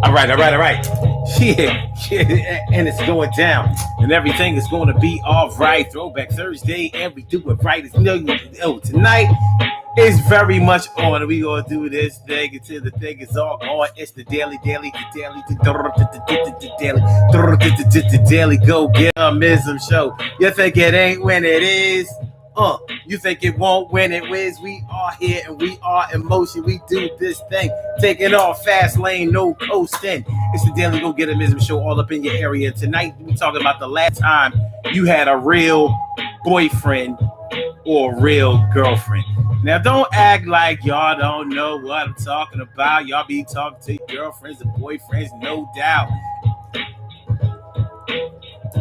All right. Yeah, and it's going down, and everything is going to be all right. Throwback Thursday, and we do it right. Tonight is very much on. We gonna do this thing until the thing is all gone. It's the daily go get a mism show. You think it ain't when it is? You think it won't when it is? We are here and we are in motion. We do this thing, taking off fast lane, no coasting. It's the Daily Go Get a Mism show all up in your area. Tonight, we're talking about the last time you had a real boyfriend or a real girlfriend. Now, don't act like y'all don't know what I'm talking about. Y'all be talking to your girlfriends and boyfriends, no doubt.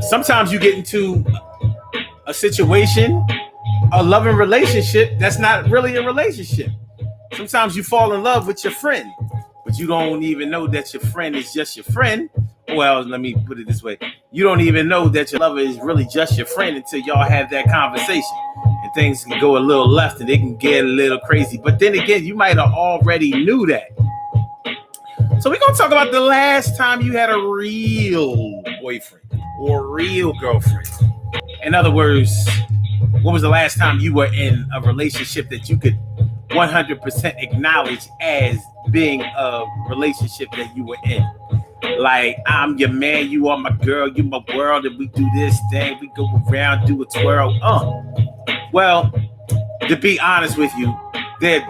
Sometimes you get into a situation, a loving relationship that's not really a relationship. Sometimes you fall in love with your friend, but you don't even know that your friend is just your friend. Well, let me put it this way. You don't even know that your lover is really just your friend until y'all have that conversation. And things can go a little left and it can get a little crazy. But then again, you might have already knew that. So we're going to talk about the last time you had a real boyfriend or a real girlfriend. In other words, when was the last time you were in a relationship that you could 100% acknowledge as being a relationship that you were in? Like, I'm your man, you are my girl, you my world, and we do this thing, we go around, do a twirl. Well, to be honest with you, they're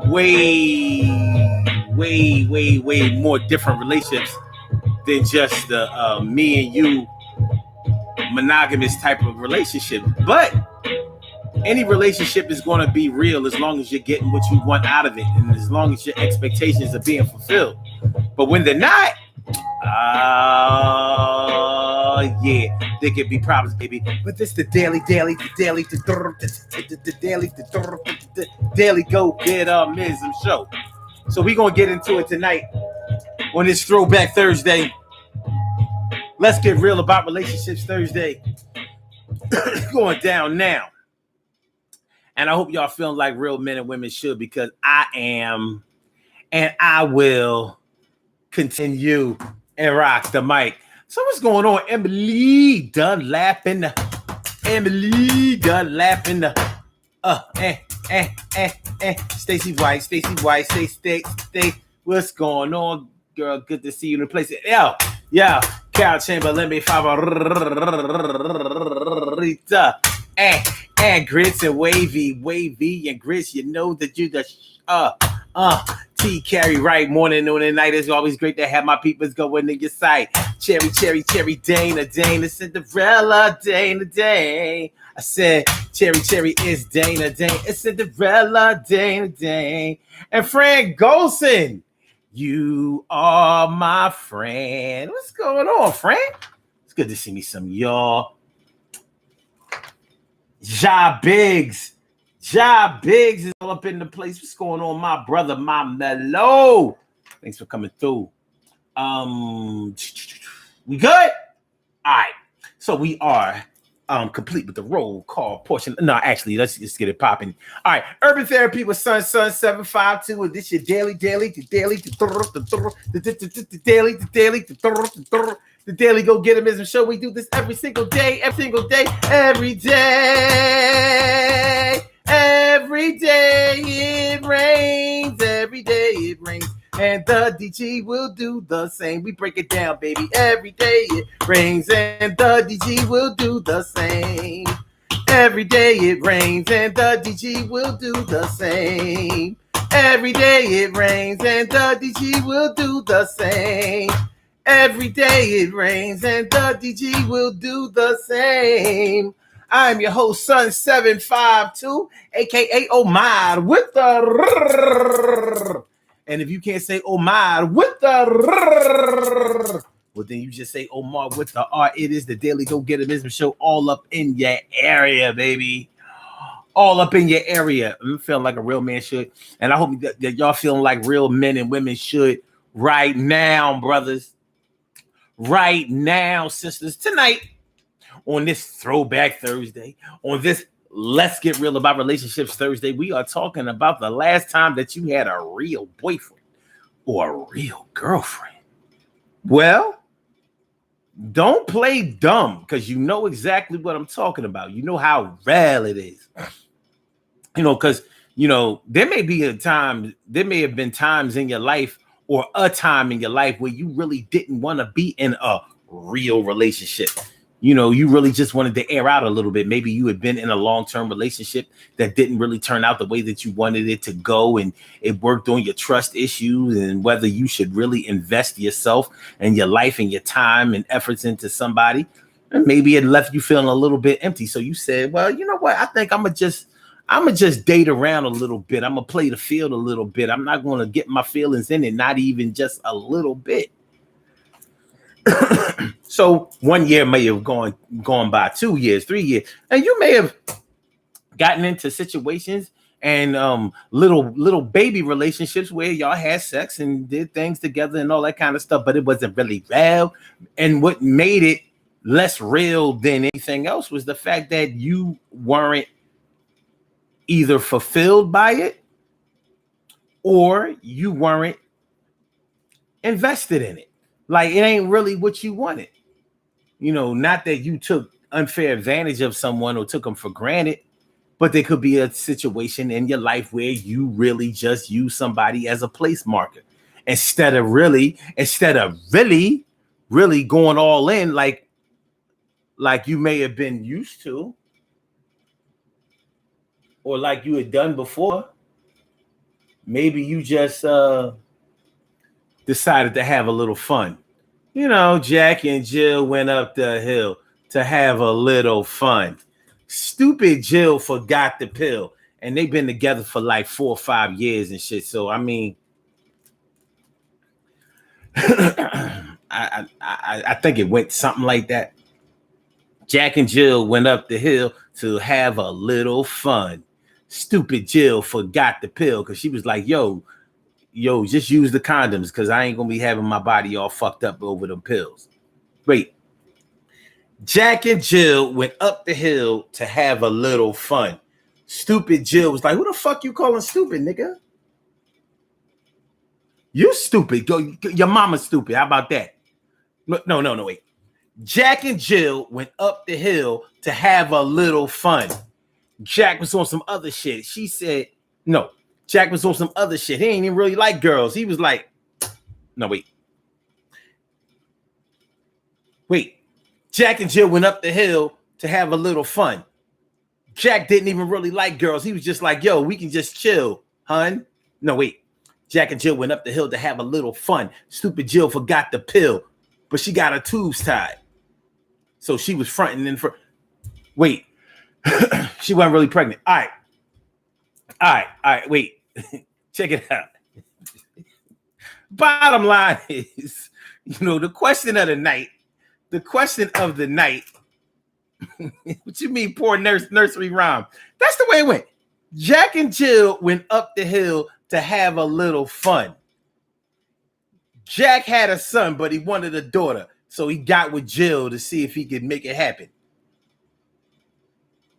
way more different relationships than just the me and you monogamous type of relationship. But any relationship is going to be real as long as you're getting what you want out of it and as long as your expectations are being fulfilled. But when they're not, yeah, there could be problems, baby. But this the daily go get a mism show. So we're going to get into it tonight on this Throwback Thursday. Let's get real about relationships Thursday. Going down now. And I hope y'all feeling like real men and women should, because I am, and I will continue and rock the mic. So what's going on? Emily Dunlap in the Stacy White, stay. What's going on, girl? Good to see you in the place. Yo, Carol Chamber, let me favorita. And grits and wavy and grits. You know that you the T carry right morning, noon, and night. It's always great to have my peoples going in your sight. Cherry, Dana, Cinderella, Dana. I said, cherry is Dana, it's Cinderella, Dana. And Frank Golson, you are my friend. What's going on, Frank? It's good to see me some y'all. Ja Biggs is all up in the place. What's going on, my brother, my mellow? Thanks for coming through. We good? All right. So we are complete with the roll call portion. No, actually, let's just get it popping. All right. Urban Therapy with Sun 752. And this your daily. The Daily Go Get 'Em Show. We do this every single day. Every day it rains. Every day it rains. And the DG will do the same. We break it down, baby. Every day it rains. And the DG will do the same. Every day it rains. And the DG will do the same. Every day it rains. And the DG will do the same. Every day it rains and the DG will do the same. I'm your host, Sun 752, aka Omar with the. And if you can't say Omar with the, well, then you just say Omar with the R. It is the Daily Go Get 'Em show all up in your area, baby. All up in your area. I'm feeling like a real man should. And I hope that y'all feeling like real men and women should right now, brothers. Right now, sisters, tonight on this Throwback Thursday, on this Let's Get Real About Relationships Thursday, we are talking about the last time that you had a real boyfriend or a real girlfriend. Well, don't play dumb because you know exactly what I'm talking about. You know how rare it is. Because there may be a time, there may have been times in your life or a time in your life where you really didn't want to be in a real relationship. You really just wanted to air out a little bit. Maybe you had been in a long-term relationship that didn't really turn out the way that you wanted it to go, and it worked on your trust issues and whether you should really invest yourself and your life and your time and efforts into somebody. And maybe it left you feeling a little bit empty. So you said, well, you know what? I think I'm gonna just date around a little bit. I'm gonna play the field a little bit. I'm not gonna get my feelings in it, not even just a little bit. So 1 year may have gone by, 2 years, 3 years, and you may have gotten into situations and little baby relationships where y'all had sex and did things together and all that kind of stuff, but it wasn't really real. And what made it less real than anything else was the fact that you weren't either fulfilled by it or you weren't invested in it. Like, it ain't really what you wanted. Not that you took unfair advantage of someone or took them for granted, but there could be a situation in your life where you really just use somebody as a place marker instead of really going all in like you may have been used to or like you had done before. Maybe you just decided to have a little fun. Jack and Jill went up the hill to have a little fun. Stupid Jill forgot the pill. And they've been together for like 4 or 5 years and shit. So, I mean, I think it went something like that. Jack and Jill went up the hill to have a little fun. Stupid Jill forgot the pill because she was like, yo, just use the condoms because I ain't going to be having my body all fucked up over them pills. Wait. Jack and Jill went up the hill to have a little fun. Stupid Jill was like, who the fuck you calling stupid, nigga? You stupid. Your mama's stupid. How about that? No, wait. Jack and Jill went up the hill to have a little fun. Jack was on some other shit. She said, no. Jack was on some other shit. He ain't even really like girls. He was like, no, wait. Jack and Jill went up the hill to have a little fun. Jack didn't even really like girls. He was just like, yo, we can just chill, hun. No, wait. Jack and Jill went up the hill to have a little fun. Stupid Jill forgot the pill, but she got her tubes tied. So she was fronting in front. Wait. She wasn't really pregnant. All right. Wait. Check it out. Bottom line is, the question of the night. What you mean, poor nursery rhyme? That's the way it went. Jack and Jill went up the hill to have a little fun. Jack had a son, but he wanted a daughter. So he got with Jill to see if he could make it happen.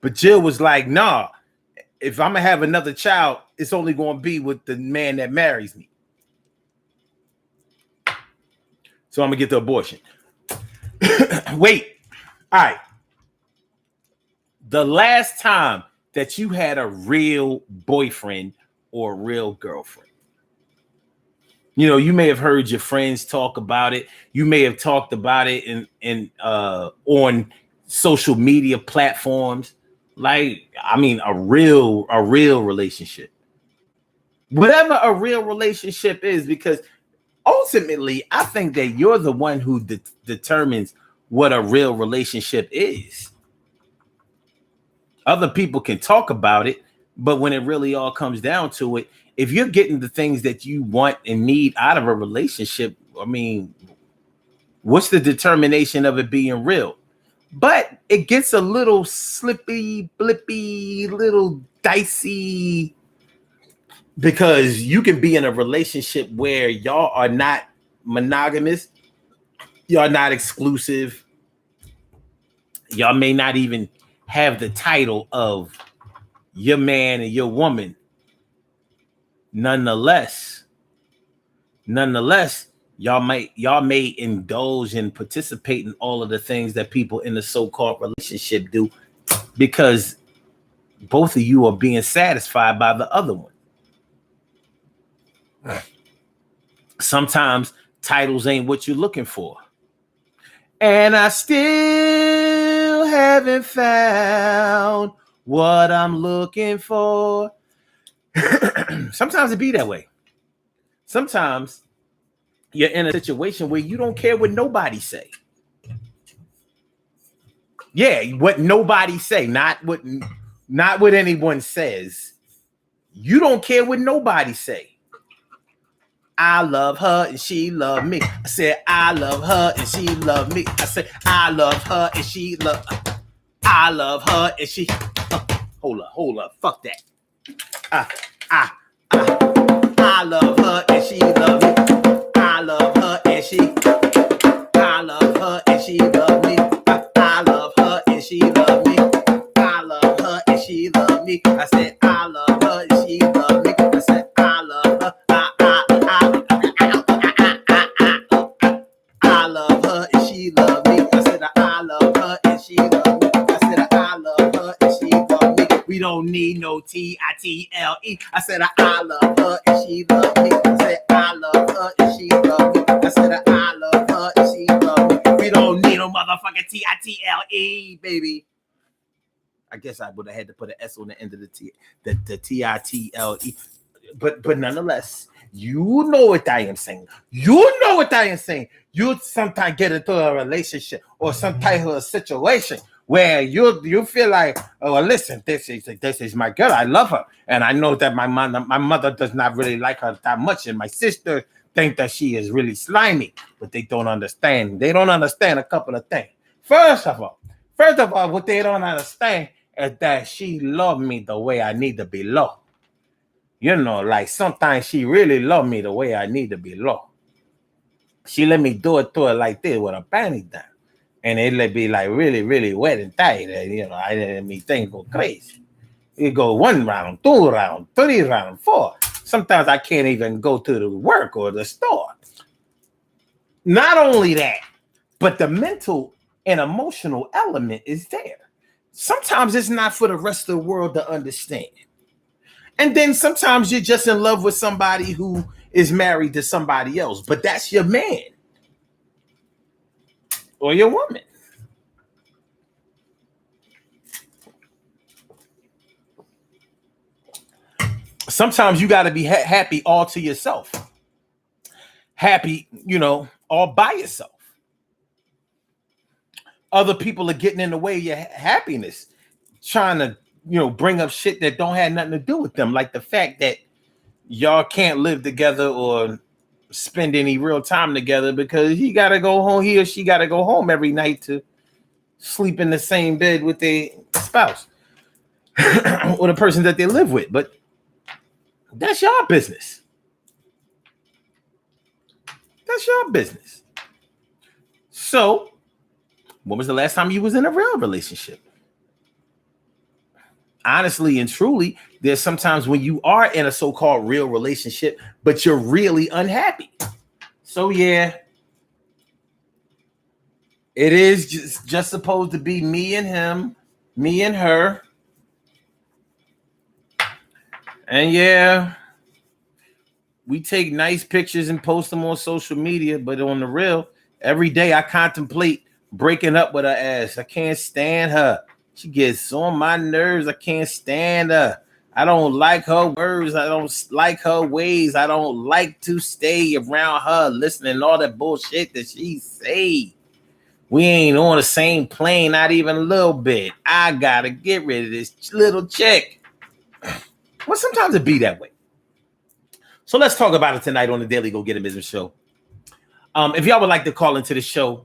But Jill was like, nah, if I'm going to have another child, it's only going to be with the man that marries me. So I'm going to get the abortion. Wait. All right. The last time that you had a real boyfriend or a real girlfriend. You may have heard your friends talk about it. You may have talked about it in on social media platforms. Like, I mean, a real relationship. Whatever a real relationship is, because ultimately, I think that you're the one who determines what a real relationship is. Other people can talk about it, but when it really all comes down to it, if you're getting the things that you want and need out of a relationship, I mean, what's the determination of it being real? But it gets a little slippy, blippy, little dicey, because you can be in a relationship where y'all are not monogamous, y'all not exclusive, y'all may not even have the title of your man and your woman. Nonetheless, y'all may indulge and participate in all of the things that people in the so-called relationship do because both of you are being satisfied by the other one. Sometimes titles ain't what you're looking for. And I still haven't found what I'm looking for. Sometimes it be that way. Sometimes you're in a situation where you don't care what nobody say. Yeah, what nobody say, not what anyone says. You don't care what nobody say. I love her and she love me. I said I love her and she love me. I said I love her and she love. I love her and she. Hold up, fuck that. I love her and she love me. I love her and she. I love her and she love me. I love her and she love me. I love her and she love me. I said I love her and she love me. I said I love her. I love her and she love me. I said I love her and she love me. I said I love her and she love me. We don't need no T-I-T-L-E. I said I love her and she love me. I said I love her and she love me. I said I love her and she love me. We don't need no motherfucking T-I-T-L-E, baby. I guess I would have had to put an S on the end of the T-I-T-L-E. But nonetheless, you know what I am saying. You know what I am saying. You sometimes get into a relationship or some type of a situation where you feel like, oh, well, listen, this is my girl. I love her, and I know that my mother does not really like her that much, and my sister think that she is really slimy, but they don't understand. They don't understand a couple of things. First of all, what they don't understand is that she loved me the way I need to be loved. You know, like sometimes she really loved me the way I need to be loved. She let me do it to her like this with a panty down. And it let be like really, really wet and tight. And, you know, I didn't mean things go crazy. It go 1 round, 2 round, 3 round, 4. Sometimes I can't even go to the work or the store. Not only that, but the mental and emotional element is there. Sometimes it's not for the rest of the world to understand. And then sometimes you're just in love with somebody who is married to somebody else, but that's your man or your woman. Sometimes you got to be happy all to yourself. Happy, you know, all by yourself. Other people are getting in the way of your happiness, trying to, you know, bring up shit that don't have nothing to do with them, like the fact that y'all can't live together or spend any real time together because he got to go home, he or she got to go home every night to sleep in the same bed with their spouse or the person that they live with. But that's your business. That's your business. So, when was the last time you was in a real relationship? Honestly and truly, there's sometimes when you are in a so-called real relationship, but you're really unhappy. So yeah, it is just supposed to be me and him, me and her. And yeah, we take nice pictures and post them on social media, but on the real, every day I contemplate breaking up with her ass. I can't stand her. She gets on my nerves. I can't stand her. I don't like her words. I don't like her ways. I don't like to stay around her listening to all that bullshit that she say. We ain't on the same plane, not even a little bit. I gotta get rid of this little chick. Well, sometimes it be that way. So let's talk about it tonight on the Daily Go Get It Business Show. If y'all would like to call into the show,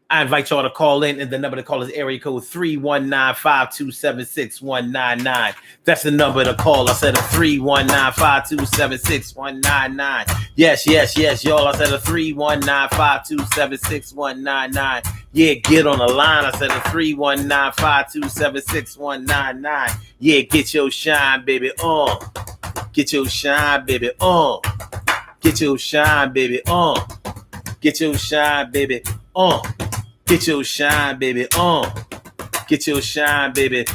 I invite y'all to call in, and the number to call is area code 319-527-6199. That's the number to call. I said a 319-527-6199. Yes, y'all. I said a 319-527-6199. Yeah, get on the line. I said a 319-527-6199. Yeah, get your shine, baby, on. Get your shine, baby, on. Get your shine, baby, on. Get your shine, baby. Get your shine, baby. Get your shine, baby.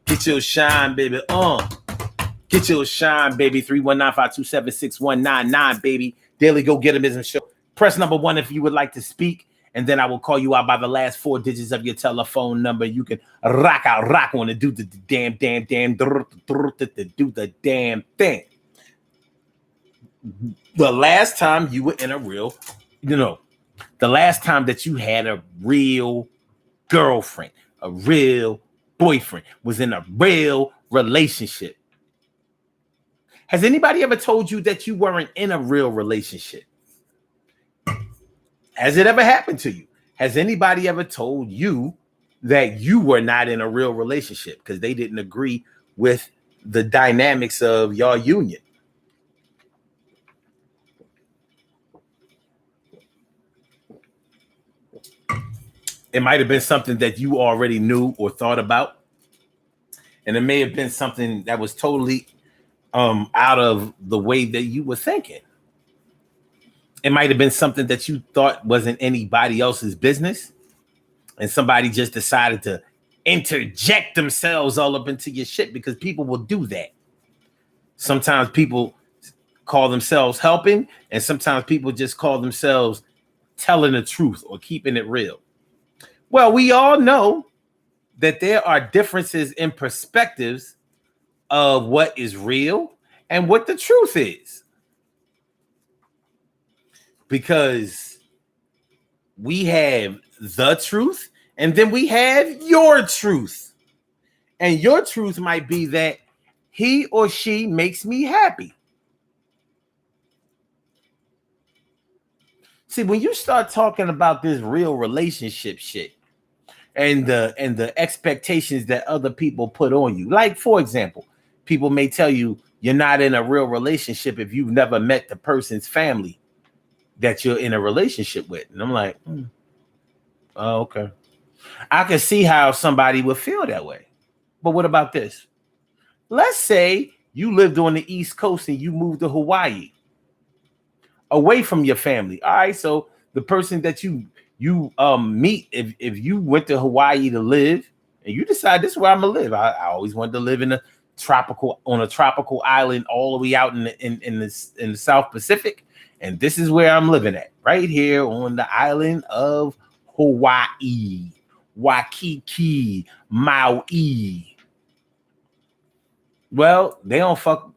Get your shine, baby. Get your shine, baby. 319-527-6199, baby. Daily Go Getimism Show. Press number 1 if you would like to speak, and then I will call you out by the last 4 digits of your telephone number. You can rock on and do the damn, do the damn thing. The last time you were in a real, the last time that you had a real girlfriend, a real boyfriend, was in a real relationship. Has anybody ever told you that you weren't in a real relationship? Has it ever happened to you? Has anybody ever told you that you were not in a real relationship because they didn't agree with the dynamics of your union? It might have been something that you already knew or thought about. And it may have been something that was totally out of the way that you were thinking. It might have been something that you thought wasn't anybody else's business. And somebody just decided to interject themselves all up into your shit, because people will do that. Sometimes people call themselves helping, and sometimes people just call themselves telling the truth or keeping it real. Well, we all know that there are differences in perspectives of what is real and what the truth is. Because we have the truth, and then we have your truth. And your truth might be that he or she makes me happy. See, when you start talking about this real relationship shit and the expectations that other people put on you, like, for example, people may tell you you're not in a real relationship if you've never met the person's family that you're in a relationship with. And I'm like, oh, okay. I can see how somebody would feel that way. But what about this? Let's say you lived on the East Coast and you moved to Hawaii, away from your family. All right, so the person that you meet, if you went to Hawaii to live and you decide this is where I'm gonna live. I always wanted to live on a tropical island all the way out in the South Pacific, and this is where I'm living at, right here on the island of Hawaii, Waikiki, Maui. Well, they don't fuck.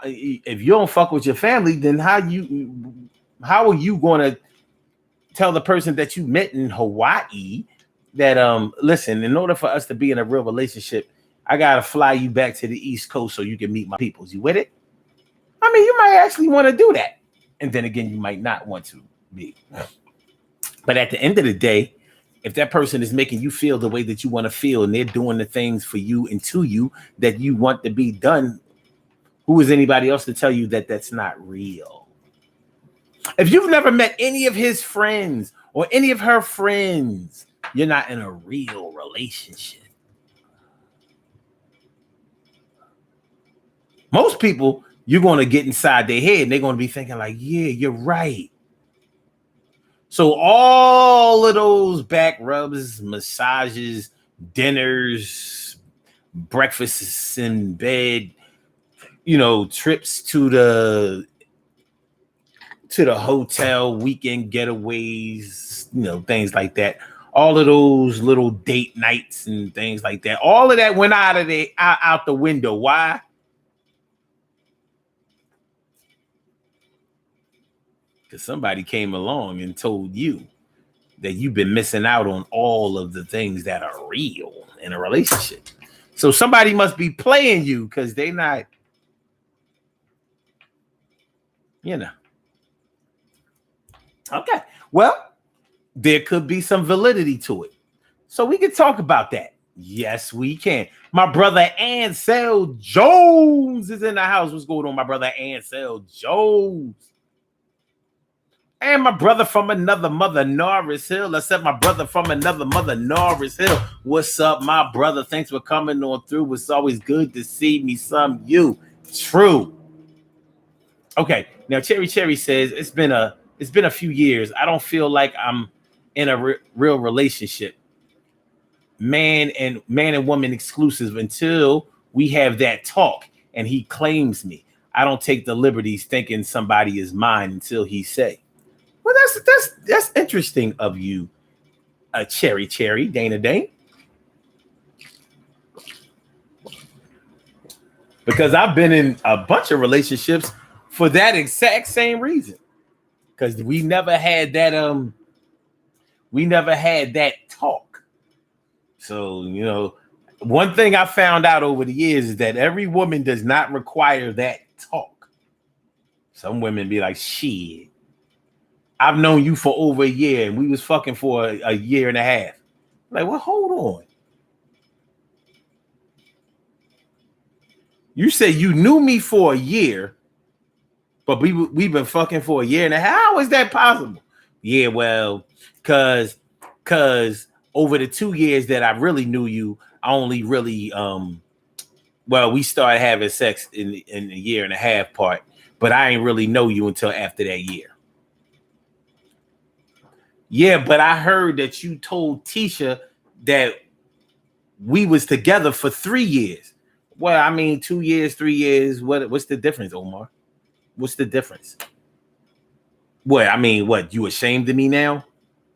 If you don't fuck with your family, then how are you going to tell the person that you met in Hawaii that listen, in order for us to be in a real relationship, I gotta fly you back to the East Coast so you can meet my peoples? You with it? I mean, you might actually want to do that, and then again, you might not want to be. But at the end of the day, if that person is making you feel the way that you want to feel, and they're doing the things for you and to you that you want to be done, who is anybody else to tell you that that's not real? If you've never met any of his friends or any of her friends, you're not in a real relationship. Most people, you're going to get inside their head and they're going to be thinking like, yeah, you're right. So all of those back rubs, massages, dinners, breakfasts in bed, trips to the hotel, weekend getaways, things like that. All of those little date nights and things like that. All of that went out the window. Why? Because somebody came along and told you that you've been missing out on all of the things that are real in a relationship. So somebody must be playing you because they're not, Okay. Well, there could be some validity to it. So we can talk about that. Yes, we can. My brother Ansel Jones is in the house. What's going on, my brother Ansel Jones? And my brother from another mother, Norris Hill. I said my brother from another mother, Norris Hill. What's up, my brother? Thanks for coming on through. It's always good to see me some you. True. Okay. Now, Cherry says it's been a it's been a few years. I don't feel like I'm in a real relationship, man and woman exclusive, until we have that talk and he claims me. I don't take the liberties thinking somebody is mine until he say, well, that's interesting of you, cherry Dana Dane. Because I've been in a bunch of relationships for that exact same reason. Because we never had that talk. So, one thing I found out over the years is that every woman does not require that talk. Some women be like, shit, I've known you for over a year and we was fucking for a year and a half. Like, well, hold on. You say you knew me for a year, but we've been fucking for a year and a half. How is that possible? Yeah, well, cause over the 2 years that I really knew you, I only really we started having sex in the year and a half part, but I ain't really know you until after that year. Yeah, but I heard that you told Tisha that we was together for 3 years. Well, I mean, 2 years, 3 years. What's the difference, Omar? What's the difference? What? I mean, what? You ashamed of me now?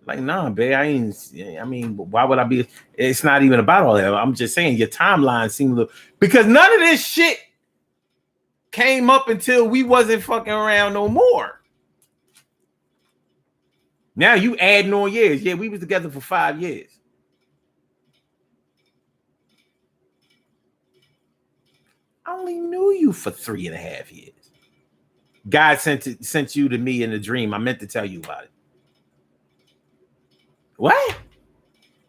Like, nah, babe, I ain't. I mean, why would I be? It's not even about all that. I'm just saying your timeline seemed to, because none of this shit came up until we wasn't fucking around no more. Now you adding on years. Yeah, we was together for 5 years. I only knew you for 3.5 years. God sent you to me in a dream. I meant to tell you about it. What?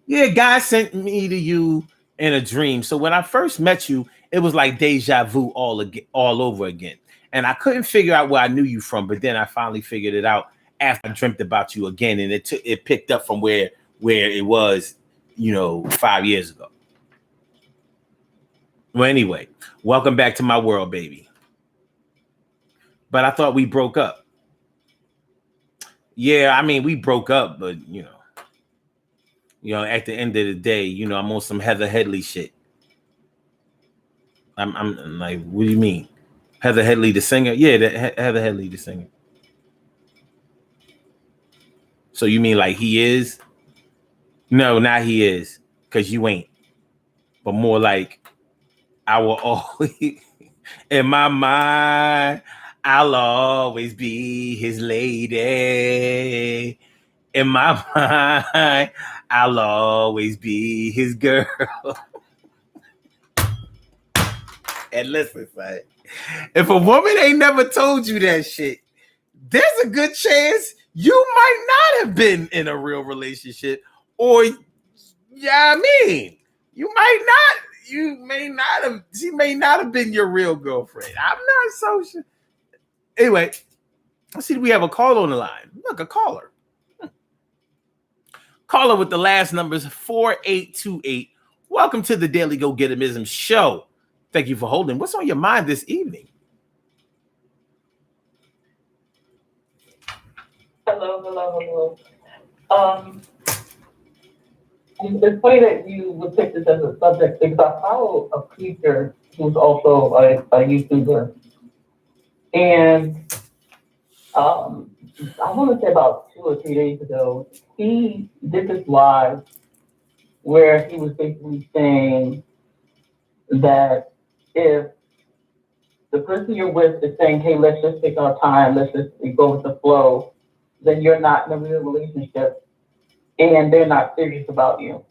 Yeah, God sent me to you in a dream. So when I first met you, it was like deja vu all over again. And I couldn't figure out where I knew you from, but then I finally figured it out after I dreamt about you again, and it picked up from where it was, 5 years ago. Well, anyway, welcome back to my world, baby. But I thought we broke up. Yeah, I mean, we broke up, but at the end of the day, I'm on some Heather Headley shit. I'm like, what do you mean? Heather Headley, the singer? Yeah, Heather Headley, the singer. So you mean like he is? No, not he is, because you ain't. But more like, I will always, in my mind, I'll always be his lady. In my mind, I'll always be his girl. And listen, son, if a woman ain't never told you that shit, there's a good chance you might not have been in a real relationship, or yeah, I mean, she may not have been your real girlfriend. I'm not so sure. Anyway, let's see, we have a call on the line. Look, a caller. Caller with the last numbers 4828. Welcome to the Daily Go Getimism Show. Thank you for holding. What's on your mind this evening? Hello. It's funny that you would pick this as a subject because I follow a preacher who's also a YouTuber. And I want to say about 2 or 3 days ago, he did this live where he was basically saying that if the person you're with is saying, hey, let's just take our time, let's just go with the flow, then you're not in a real relationship and they're not serious about you.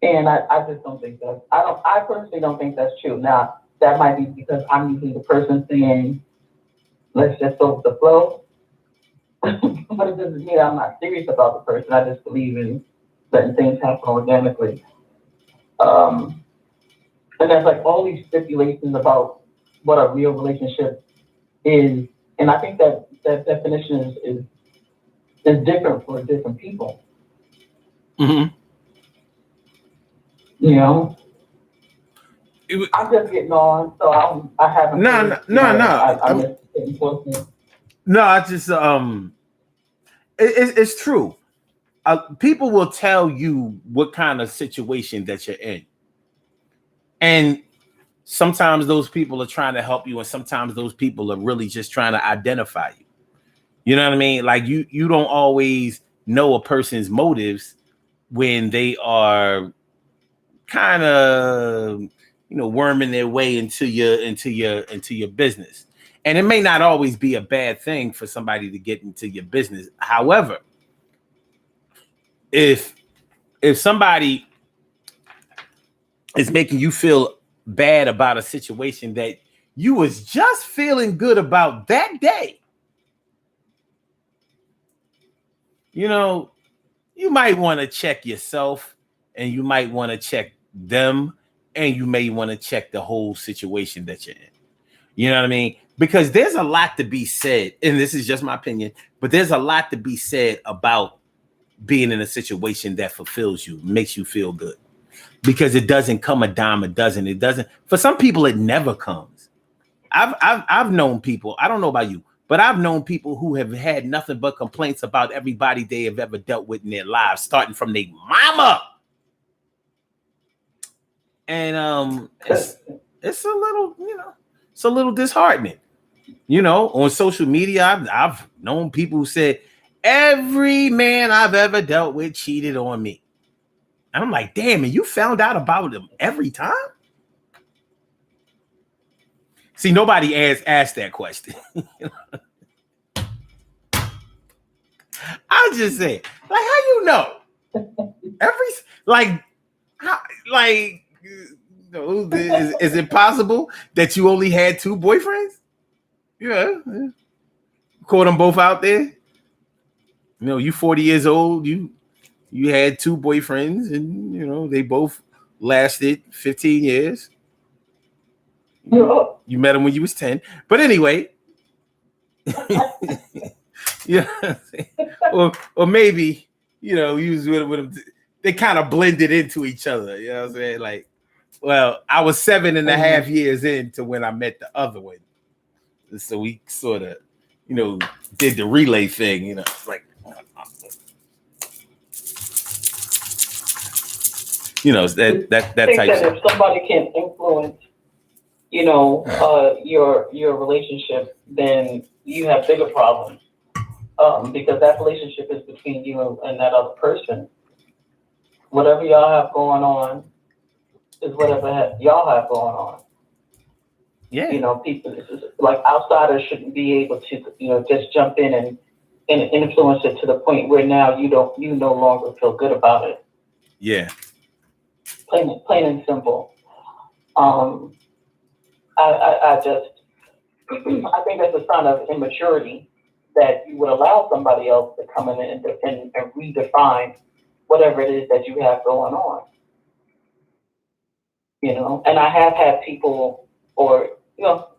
And I just don't think that, I personally don't think that's true. Now, that might be because I'm usually the person saying, let's just go with the flow. But it doesn't mean I'm not serious about the person. I just believe in letting things happen organically. And there's like all these stipulations about what a real relationship is. And I think that definition is different for different people. Mm-hmm. I'm just getting on, so I haven't. No. I'm just getting close. No, I just it's true. People will tell you what kind of situation that you're in, and sometimes those people are trying to help you, and sometimes those people are really just trying to identify you. You know what I mean? Like you don't always know a person's motives when they are kind of worming their way into your business. And it may not always be a bad thing for somebody to get into your business. However, if somebody is making you feel bad about a situation that you was just feeling good about that day, you might want to check yourself, and you might want to check them, and you may want to check the whole situation that you're in. You know what I mean? Because there's a lot to be said, and this is just my opinion, but there's a lot to be said about being in a situation that fulfills you, makes you feel good. Because it doesn't come a dime a dozen. It doesn't. For some people, it never comes. I've known people. I don't know about you, but I've known people who have had nothing but complaints about everybody they have ever dealt with in their lives, starting from their mama. And it's a little, it's a little disheartening. On social media, I've known people who said every man I've ever dealt with cheated on me. And I'm like, damn, and you found out about them every time? See, nobody asked that question. I just say, like, how you know? Like, how, like, is it possible that you only had two boyfriends? Yeah. Caught them both out there. You 40 years old. You had two boyfriends, and they both lasted 15 years. You met them when you was 10. But anyway, yeah, or maybe you was with them. They kind of blended into each other. You know what I'm saying? Like, well, I was 7.5 years into when I met the other one, so we sort of, did the relay thing. Like, that I think type that stuff. if somebody can influence, your relationship, then you have bigger problems. Because that relationship is between you and that other person. Whatever y'all have going on is whatever y'all have going on. Yeah. People, like outsiders shouldn't be able to, just jump in and influence it to the point where now you no longer feel good about it. Yeah. Plain and simple. I just, I think that's a sign of immaturity that you would allow somebody else to come in and redefine whatever it is that you have going on. And I have had people, or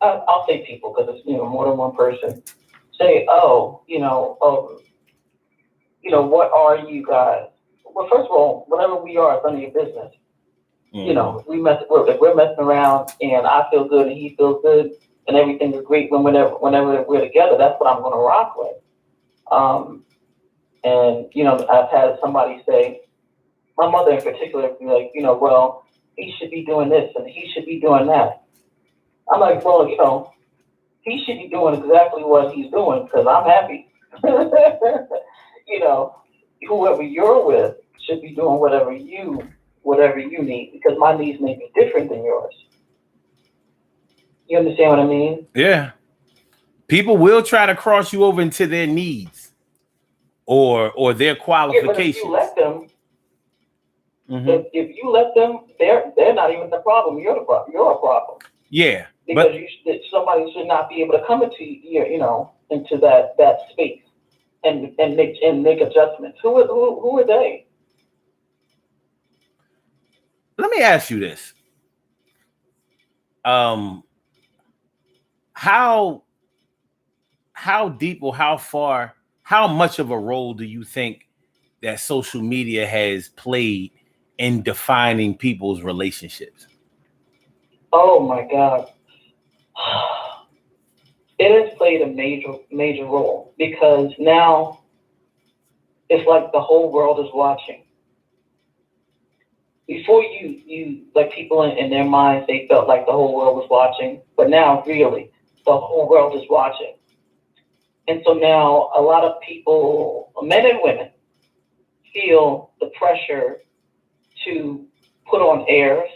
I'll say people because it's more than one person, say, what are you guys? Well, first of all, whatever we are, it's none of your business. If we're messing around and I feel good and he feels good and everything is great whenever we're together, that's what I'm going to rock with. And I've had somebody say, my mother in particular, be like, well, he should be doing this and he should be doing that. I'm like, well, he should be doing exactly what he's doing because I'm happy. Whoever you're with should be doing whatever you need because my needs may be different than yours. You understand what I mean? Yeah. People will try to cross you over into their needs or their qualifications. Yeah, but if you let them, if you let them, they're not even the problem. You're the problem. You're a problem. Yeah. Because somebody should not be able to come into into that space and make adjustments. Who are they? Let me ask you this. How deep or how much of a role do you think that social media has played in defining people's relationships? Oh my God. it has played a major role because now it's like the whole world is watching. Before you like people in their minds, they felt like the whole world was watching, but now really the whole world is watching. And so now a lot of people, men and women, feel the pressure to put on airs,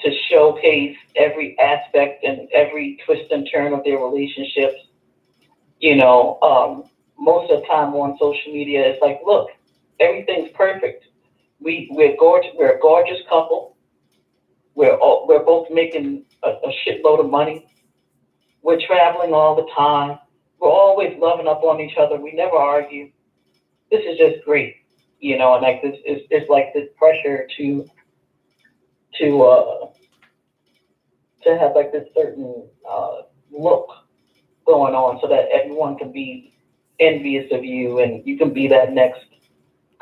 to showcase every aspect and every twist and turn of their relationships. Most of the time on social media, it's like, look, everything's perfect. We're gorgeous. We're a gorgeous couple. We're both making a shitload of money. We're traveling all the time. We're always loving up on each other. We never argue. This is just great, and like this is it's like this pressure to uh to have like this certain look going on so that everyone can be envious of you and you can be that next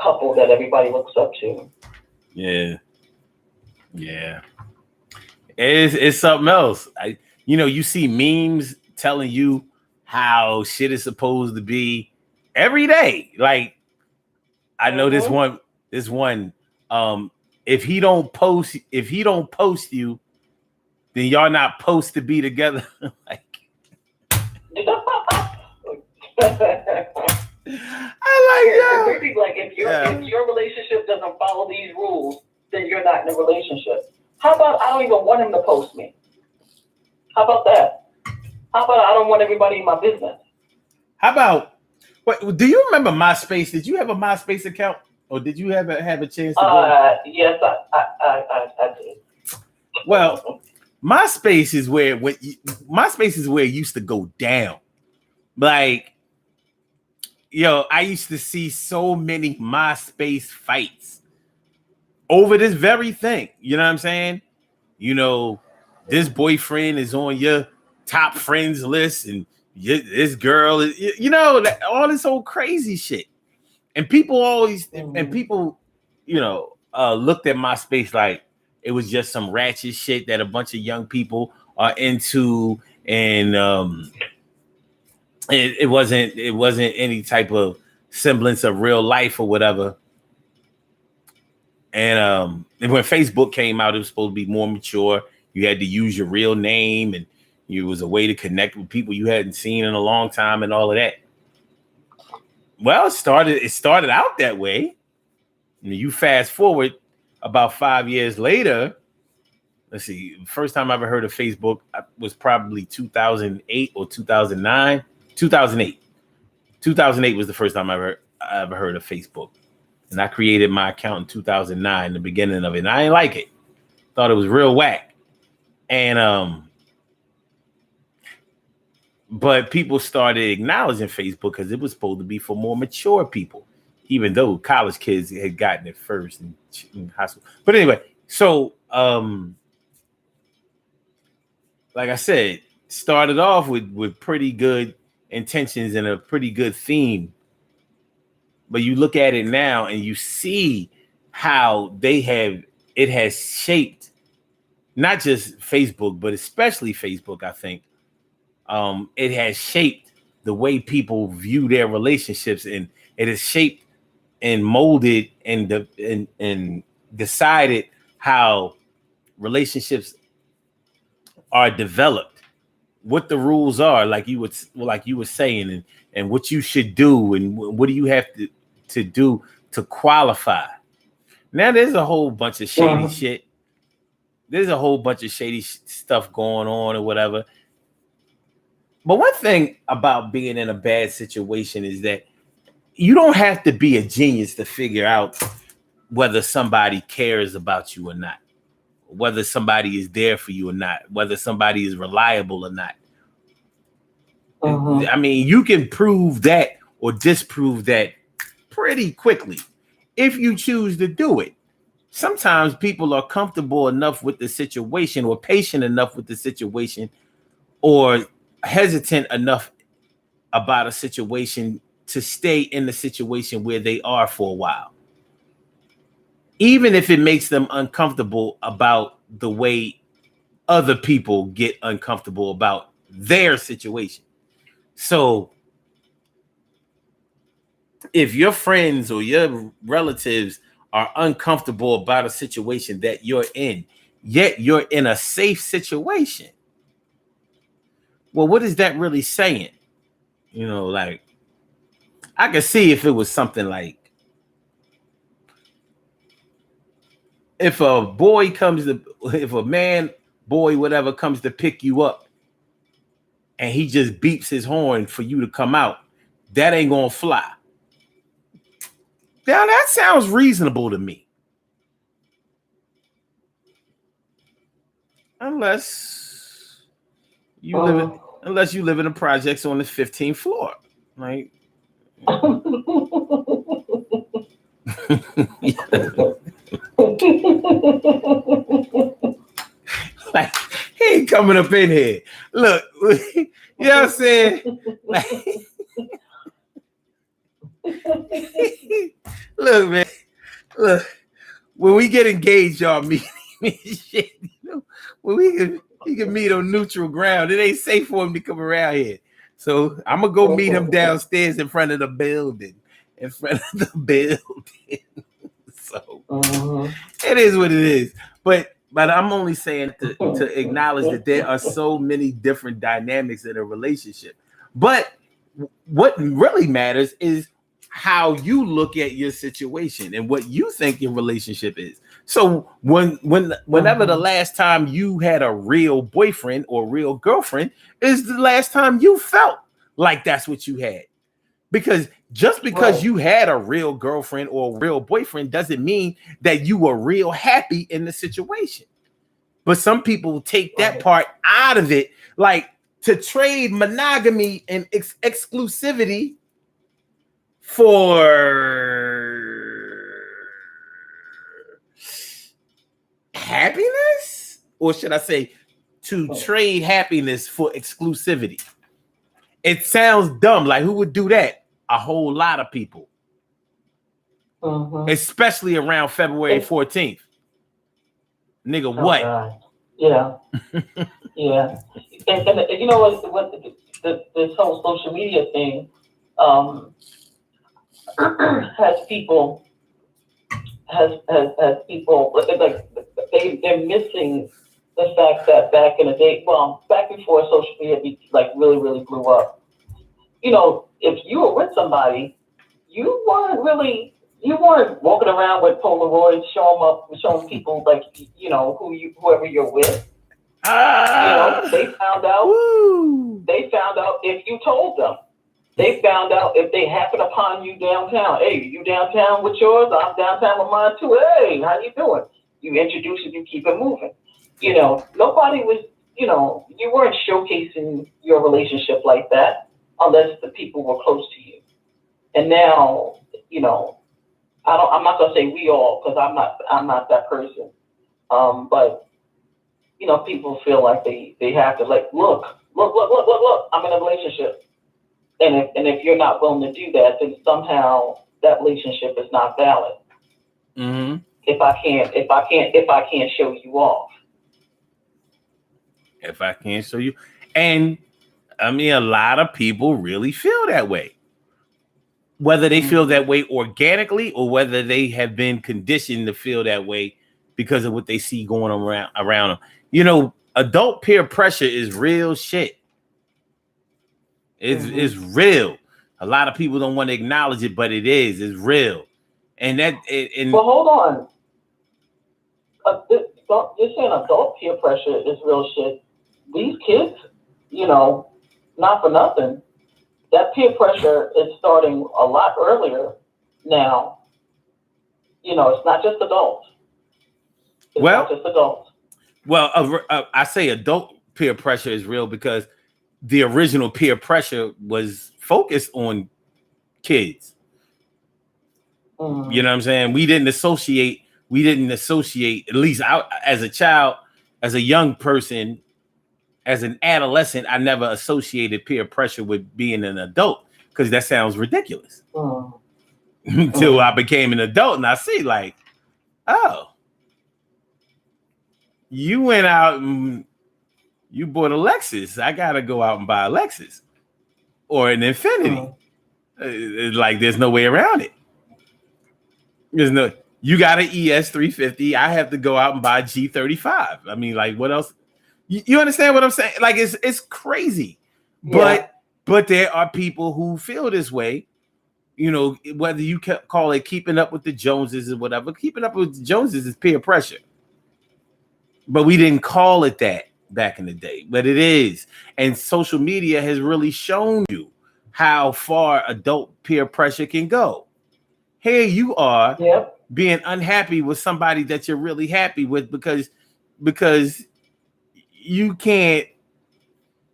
couple that everybody looks up to. Yeah, yeah. It's something else. You see memes telling you how shit is supposed to be every day. Like I know this Mm-hmm. one, this one. Um, if he don't post you, then y'all not supposed to be together. Like I like Basically, like if yeah. your relationship doesn't follow these rules, then you're not in a relationship. How about I don't even want him to post me? How about that? How about I don't want everybody in my business? How about what? Do you remember MySpace? Did you have a MySpace account, or did you have a chance to go? Yes, I did. Well, MySpace is where MySpace is where it used to go down. Like I used to see so many MySpace fights over this very thing. You know what I'm saying? This boyfriend is on your top friends list, and this girl is, all this old crazy shit. And people always, and Mm-hmm. people, looked at MySpace like it was just some ratchet shit that a bunch of young people are into, and it wasn't any type of semblance of real life or whatever. And when Facebook came out, it was supposed to be more mature. You had to use your real name, and it was a way to connect with people you hadn't seen in a long time, and all of that. Well, it started out that way. You fast forward about 5 years later. Let's see. First time I ever heard of Facebook was probably 2008 or 2009. 2008. 2008 was the first time I ever heard of Facebook. And I created my account in 2009, the beginning of it. And I didn't like it. Thought it was real whack. And but people started acknowledging Facebook because it was supposed to be for more mature people, even though college kids had gotten it first in high school. But anyway, so like I said, started off with pretty good intentions and a pretty good theme. But you look at it now and you see how it has shaped not just Facebook, but especially Facebook, I think. It has shaped the way people view their relationships, and it has shaped and molded and decided how relationships are developed, what the rules are, like you were saying, and what you should do, and what do you have to do to qualify. Now there's a whole bunch of shady Uh-huh. shit. There's a whole bunch of shady stuff going on or whatever. But one thing about being in a bad situation is that you don't have to be a genius to figure out whether somebody cares about you or not, whether somebody is there for you or not, whether somebody is reliable or not. Uh-huh. I mean, you can prove that or disprove that pretty quickly if you choose to do it. Sometimes people are comfortable enough with the situation or patient enough with the situation or hesitant enough about a situation to stay in the situation where they are for a while, even if it makes them uncomfortable about the way other people get uncomfortable about their situation. So if your friends or your relatives are uncomfortable about a situation that you're in, yet you're in a safe situation, well, what is that really saying? Like, I could see if it was something like, if a man, boy, whatever, comes to pick you up and he just beeps his horn for you to come out, that ain't gonna fly. Now that sounds reasonable to me. Unless you live in, unless you live in the projects on the 15th floor. Like, like, he ain't coming up in here. Look, you know what I'm saying? Like, look, man. Look, when we get engaged, y'all meet shit. When he can meet on neutral ground. It ain't safe for him to come around here. So I'm gonna go meet him downstairs in front of the building. So it is what it is. But I'm only saying to acknowledge that there are so many different dynamics in a relationship. But what really matters is how you look at your situation and what you think your relationship is. So whenever the last time you had a real boyfriend or real girlfriend is the last time you felt like that's what you had. Because just because you had a real girlfriend or a real boyfriend doesn't mean that you were real happy in the situation. But some people take that part out of it, like to trade monogamy and exclusivity for happiness, or should I say to trade happiness for exclusivity. It sounds dumb. Like, who would do that? A whole lot of people, especially around February 14th. Nigga, what? Yeah. Yeah. And you know what this whole social media thing has people like they're missing the fact that back in the day, back before social media like really blew up, if you were with somebody, you weren't walking around with Polaroids, showing people like whoever you're with. They found out if you told them. They found out if they happen upon you downtown. Hey, you downtown with yours? I'm downtown with mine too. Hey, how you doing? You introduce it, you keep it moving. Nobody was, you weren't showcasing your relationship like that unless the people were close to you. And now, I'm not gonna say we all, because I'm not that person. But people feel like they have to, like, look, I'm in a relationship. And if you're not willing to do that, then somehow that relationship is not valid. Mm-hmm. If I can't show you off. If I can't show you, and I mean, a lot of people really feel that way. Whether they feel that way organically or whether they have been conditioned to feel that way because of what they see going around them. Adult peer pressure is real shit. It's real. A lot of people don't want to acknowledge it, but it is. It's real. And well, hold on. You're saying adult peer pressure is real shit. These kids, not for nothing, that peer pressure is starting a lot earlier now. It's not just adults. Not just adults. Well, I say adult peer pressure is real because the original peer pressure was focused on kids. You know what I'm saying? We didn't associate, at least as a child, as a young person, as an adolescent, I never associated peer pressure with being an adult because that sounds ridiculous. Until I became an adult and I see, like, oh, you went out and You bought a Lexus. I gotta go out and buy a Lexus or an Infinity. Like there's no way around it. There's no. You got an ES 350. I have to go out and buy G35. I mean, like, what else? You understand what I'm saying? Like, it's crazy, Yeah. but there are people who feel this way. You know, whether you call it keeping up with the Joneses or whatever. Keeping up with the Joneses is peer pressure, but we didn't call it that back in the day. But it is, and social media has really shown you how far adult peer pressure can go. Here you are Yep. being unhappy with somebody that you're really happy with because you can't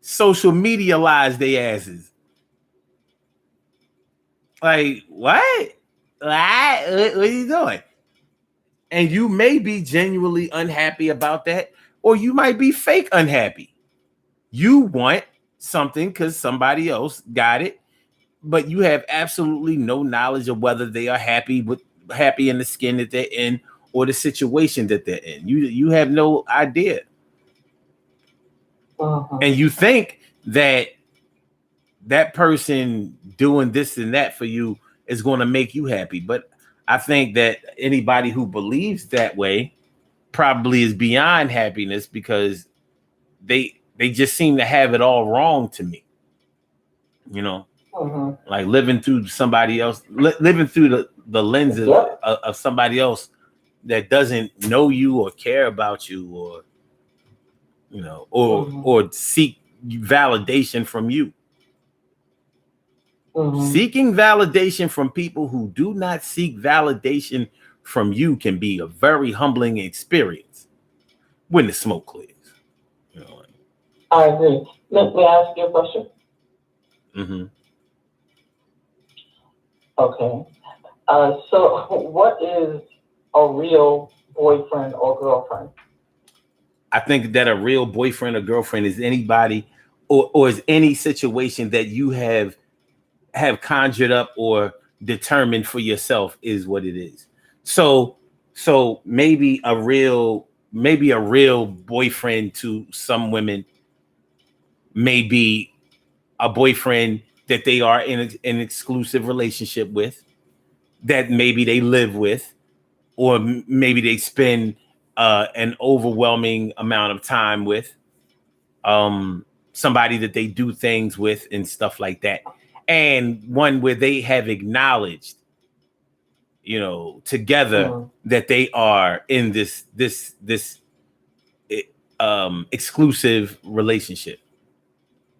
social medialize their asses. Like what? What are you doing? And you may be genuinely unhappy about that, or you might be fake unhappy. You want something because somebody else got it, but you have absolutely no knowledge of whether they are happy in the skin that they're in or the situation that they're in. You have no idea. And you think that that person doing this and that for you is going to make you happy. But I think that anybody who believes that way probably is beyond happiness because they just seem to have it all wrong to me. You know, like living through somebody else, living through the lenses of somebody else that doesn't know you or care about you, or you know, or seek validation from you. Seeking validation from people who do not seek validation from you can be a very humbling experience when the smoke clears. You know, I agree. Let me ask you a question. Okay. So, what is a real boyfriend or girlfriend? I think that a real boyfriend or girlfriend is anybody or is any situation that you have conjured up or determined for yourself is what it is. So maybe a real boyfriend to some women may be a boyfriend that they are in an exclusive relationship with, that maybe they live with, or maybe they spend an overwhelming amount of time with, somebody that they do things with and stuff like that, and one where they have acknowledged, you know, together that they are in this exclusive relationship.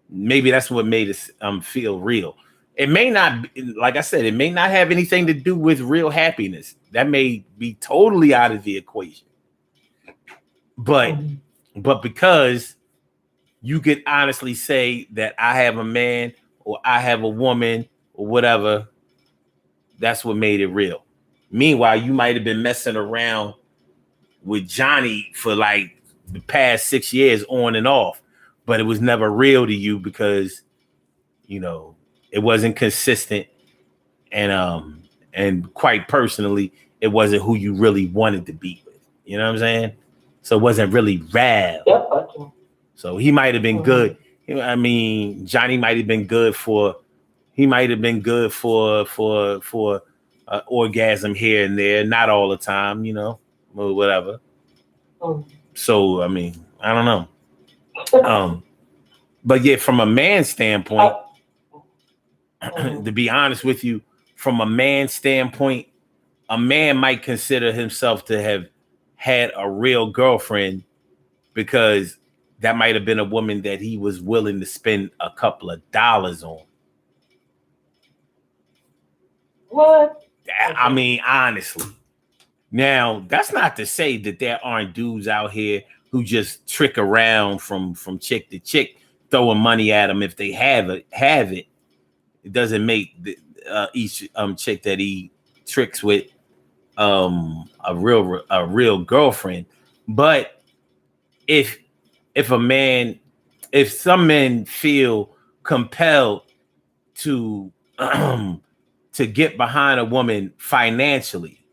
Maybe that's what made us feel real. It may not be, like I said, it may not have anything to do with real happiness. That may be totally out of the equation. But because you could honestly say that I have a man or I have a woman or whatever, that's what made it real. Meanwhile, you might have been messing around with Johnny for like the past 6 years on and off, but it was never real to you because, you know, it wasn't consistent, and quite personally, it wasn't who you really wanted to be with. You know what I'm saying? So it wasn't really real. Yep. So he might have been good. I mean, Johnny might have been good for. He might have been good for orgasm here and there, not all the time, you know, or whatever. So I mean, I don't know. But yeah, from a man's standpoint, to be honest with you, from a man's standpoint, a man might consider himself to have had a real girlfriend because that might have been a woman that he was willing to spend a couple of dollars on. What? I mean, honestly. Now, that's not to say that there aren't dudes out here who just trick around from chick to chick, throwing money at them if they have it. It doesn't make each chick that he tricks with a real girlfriend. But if some men feel compelled to to get behind a woman financially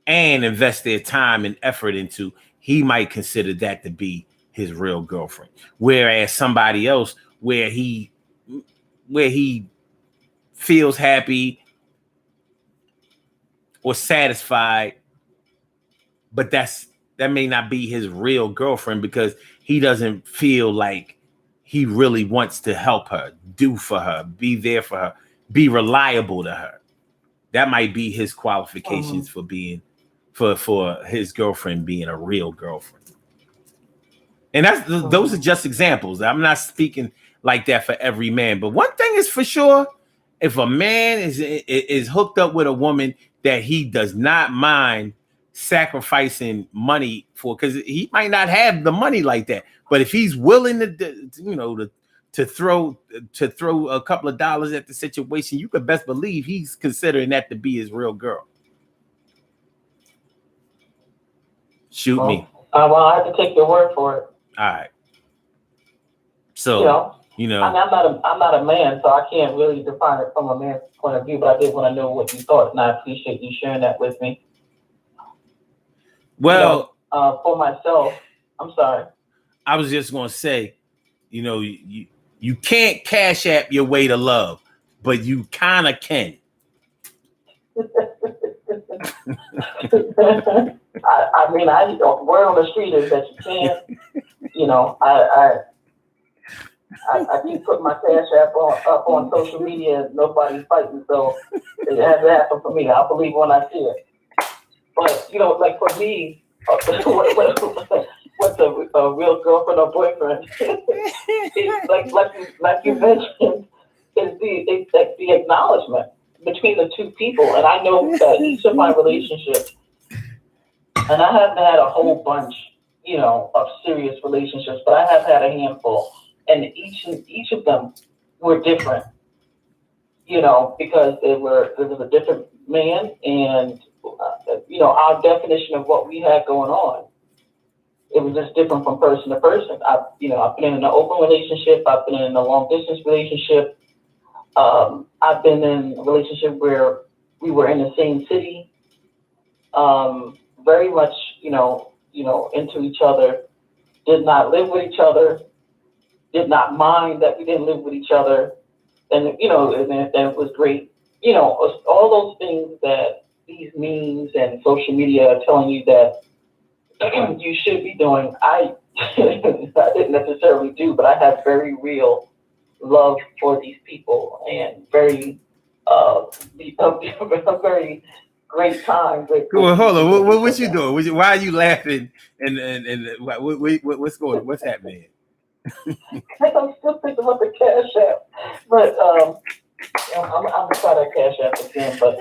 and invest their time and effort into, he might consider that to be his real girlfriend. Whereas somebody else where he feels happy or satisfied, but that may not be his real girlfriend because he doesn't feel like he really wants to help her, do for her, be there for her, be reliable to her. That might be his qualifications for being for his girlfriend being a real girlfriend. And those are just examples. I'm not speaking like that for every man, but one thing is for sure: if a man is hooked up with a woman that he does not mind sacrificing money for, because he might not have the money like that, but if he's willing to throw a couple of dollars at the situation, you could best believe he's considering that to be his real girl. Shoot me. Well, I have to take your word for it. All right. So, I mean, I'm not a man, so I can't really define it from a man's point of view, but I did want to know what you thought, and I appreciate you sharing that with me. Well, for myself, I'm sorry. I was just going to say, you can't cash app your way to love, but you kind of can. I mean, word on the street is that you can. I keep putting my cash app up on social media. Nobody's fighting, so it has to happen for me. I believe when I see it. But like for me, what's a real girlfriend or boyfriend? It's like you mentioned, it's the acknowledgement between the two people. And I know that each of my relationships, and I haven't had a whole bunch, of serious relationships, but I have had a handful, and each of them were different, because there was a different man, and our definition of what we had going on, it was just different from person to person. I've been in an open relationship. I've been in a long distance relationship. I've been in a relationship where we were in the same city, very much, into each other, did not live with each other, did not mind that we didn't live with each other. And, and it was great. All those things that these memes and social media are telling you that you should be doing, I didn't necessarily do, but I have very real love for these people and very very great time. Well, hold on. What you doing? Why are you laughing? And what's going on? What's happening? I'm still thinking about the cash app, but I'm gonna try that cash app again. But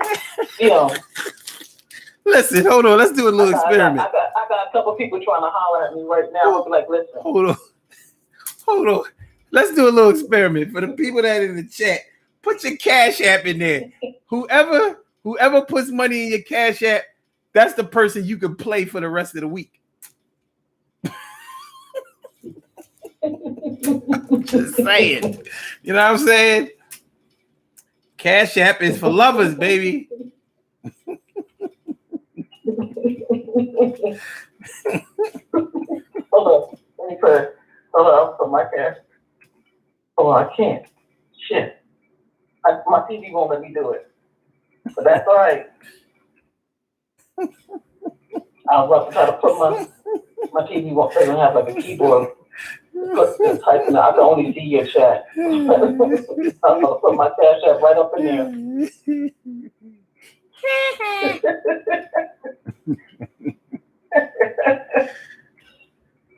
listen, hold on. Let's do a little experiment. I got a couple people trying to holler at me right now. I'll be like, listen. Hold on. Let's do a little experiment for the people that are in the chat. Put your cash app in there. Whoever puts money in your cash app, that's the person you can play for the rest of the week. I'm just saying. You know what I'm saying? Cash app is for lovers, baby. Hold on. Let me put I'll put my cash. Oh, I can't. Shit. My TV won't let me do it. But that's all right. I was about to try to put my TV won't doesn't have like a keyboard. Typing. I can only see your chat. I'm gonna put my cash app right up in there.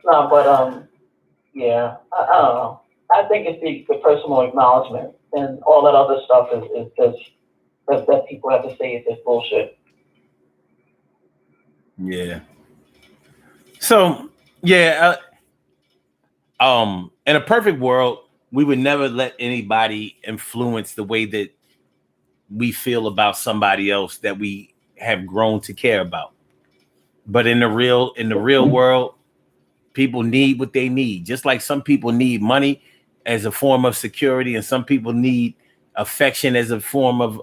No, but yeah, I don't know. I think it's the personal acknowledgement and all that other stuff is just that people have to say is just bullshit. Yeah. So yeah, in a perfect world, we would never let anybody influence the way that we feel about somebody else that we have grown to care about. But in the real world, people need what they need. Just like some people need money as a form of security, and some people need affection as a form of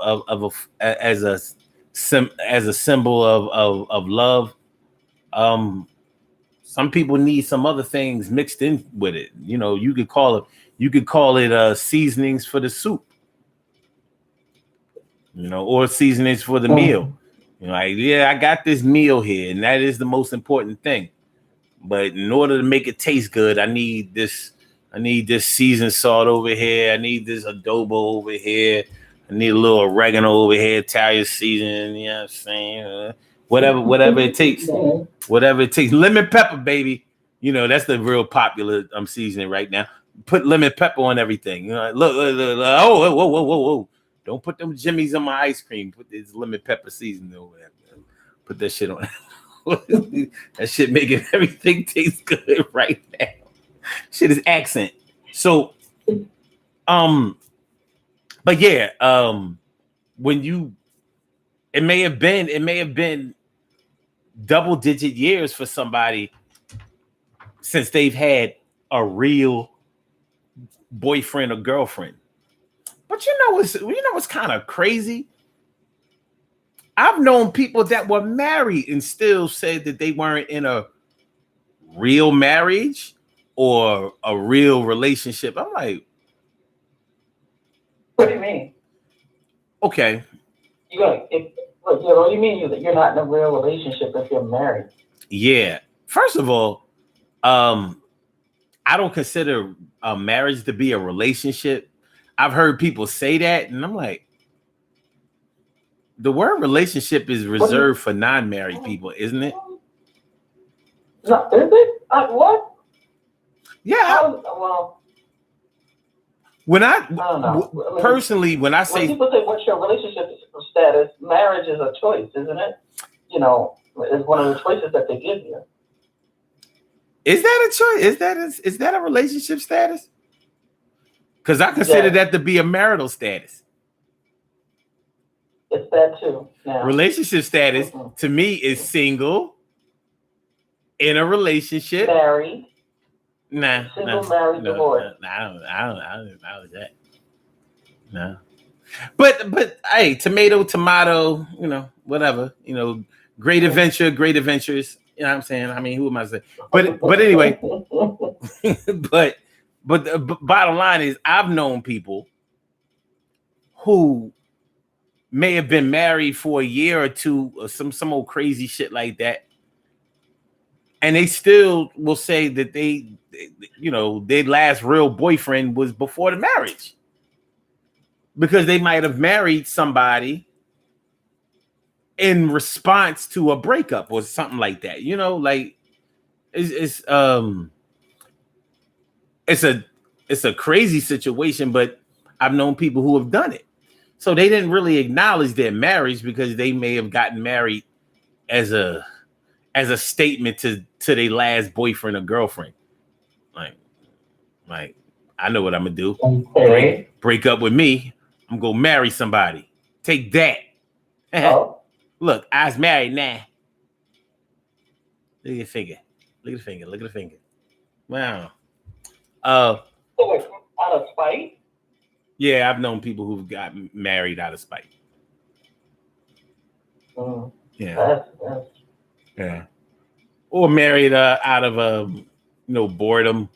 as a symbol of love. Some people need some other things mixed in with it. You know, you could call it seasonings for the soup, you know, or seasonings for the meal. You know, like, yeah, I got this meal here, and that is the most important thing. But in order to make it taste good, I need this seasoned salt over here. I need this adobo over here. I need a little oregano over here, Italian seasoning, you know what I'm saying? Whatever it takes. Whatever it takes. Lemon pepper, baby. You know, that's the real popular seasoning right now. Put lemon pepper on everything. You know, look, oh, whoa. Don't put them jimmies on my ice cream. Put this lemon pepper seasoning over there. Put that shit on. That shit making everything taste good right now. Shit is accent. So, but yeah, when you, it may have been double-digit years for somebody since they've had a real boyfriend or girlfriend. But you know what's kind of crazy? I've known people that were married and still said that they weren't in a real marriage or a real relationship. I'm like, what do you mean? Okay. What do you mean you're not in a real relationship if you're married? Yeah. First of all, I don't consider a marriage to be a relationship. I've heard people say that, and I'm like, the word relationship is reserved for non-married people, isn't it? No, is it? What? Yeah. Well, when I don't know. Personally, when I say, when people say what's your relationship status, marriage is a choice, isn't it? You know, it's one of the choices that they give you. Is that a choice? Is that a relationship status? Because I consider that to be a marital status. It's that too. Now. Relationship status to me is single, in a relationship, married. Single, married, divorced. I don't that. No. But hey, tomato, you know, whatever. You know, great adventures. You know what I'm saying? I mean, who am I saying? But anyway, but the bottom line is I've known people who may have been married for a year or two or some old crazy shit like that. And they still will say that they you know, their last real boyfriend was before the marriage. Because they might have married somebody in response to a breakup or something like that. You know, like it's a crazy situation, but I've known people who have done it. So they didn't really acknowledge their marriage because they may have gotten married as a statement to their last boyfriend or girlfriend. Like I know what I'm gonna do. Okay. Break up with me. I'm gonna marry somebody. Take that. Oh. Look, I was married now. Look at your finger. Look at the finger. Wow. So wait, out of spite? Yeah, I've known people who've got married out of spite. Yeah. Yeah. Or married out of boredom.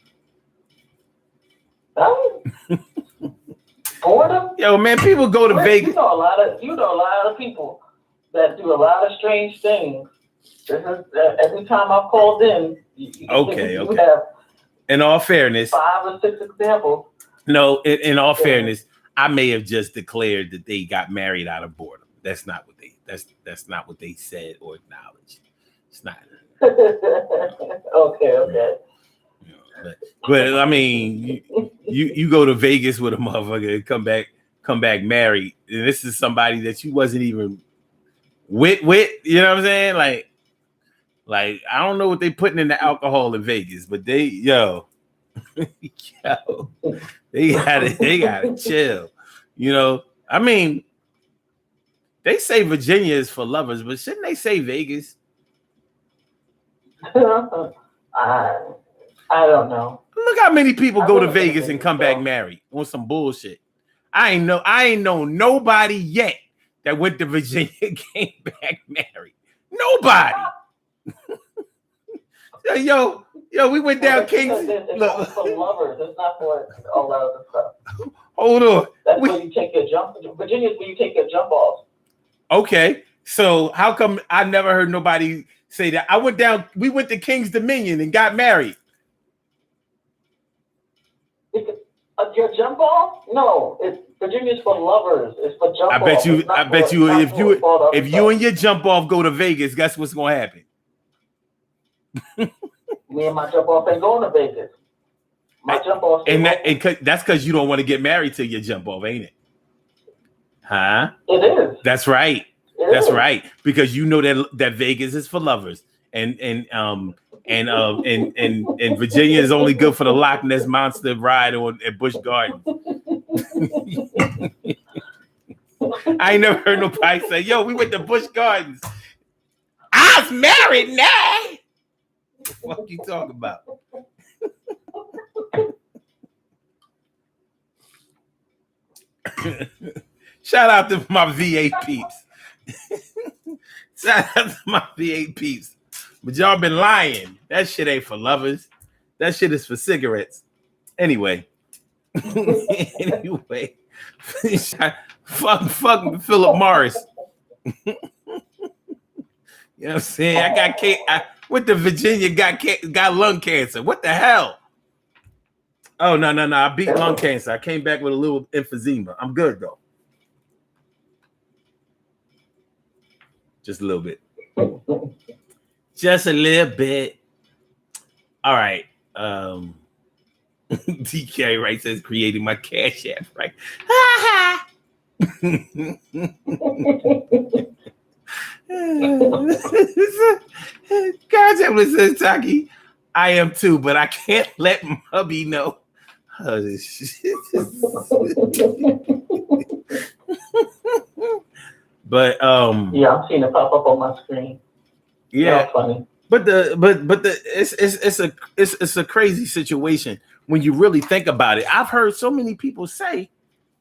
Boredom? Yo, man, people go to Vegas. You know a lot of people that do a lot of strange things. Every time I've called in, you have, in all fairness, 5 or 6 examples. No, in all fairness, I may have just declared that they got married out of boredom. That's not what they said or acknowledged. It's not. Okay. But I mean, you go to Vegas with a motherfucker and come back married, and this is somebody that you wasn't even with. You know what I'm saying? Like I don't know what they putting in the alcohol in Vegas, but they gotta chill. You know, I mean, they say Virginia is for lovers, but shouldn't they say Vegas? I don't know. Look how many people go to Vegas and come back married on some bullshit. I ain't know nobody yet that went to Virginia came back married. Nobody. yo, we went Well, down that's because Kings. it's only Look, for lovers. It's not for all that other stuff. hold on. That's where you take your jump. Virginia's where you take your jump off. Okay, so how come I never heard nobody say that? I went down. We went to King's Dominion and got married. Your jump off? No, it's Virginia's for lovers. It's for I jump bet off. you. It's I not bet for you. not for all the other If you stuff. and your jump off go to Vegas, guess what's gonna happen? Me and my jump off ain't going to Vegas. My jump off stay And home. that's because you don't want to get married till you jump off, ain't it? Huh? It is. That's right. It That's is. right. Because you know that Vegas is for lovers, and Virginia is only good for the Loch Ness Monster ride on at Busch Gardens. I ain't never heard nobody say, "Yo, we went to Busch Gardens. I was married now." What the fuck you talking about? Shout out to my VA peeps. Shout out to my VA peeps. But y'all been lying. That shit ain't for lovers. That shit is for cigarettes. Anyway. Anyway. fuck Philip Morris. You know what I'm saying? I went to Virginia, got lung cancer. What the hell? Oh, no. I beat lung cancer. I came back with a little emphysema. I'm good, though. Just a little bit. Just a little bit. All right. DK right says creating my cash app, right? God damn it, says Taki. I am too, but I can't let hubby know. Oh, but yeah, I'm seeing it pop up on my screen. Yeah, funny. But it's a crazy situation when you really think about it. I've heard so many people say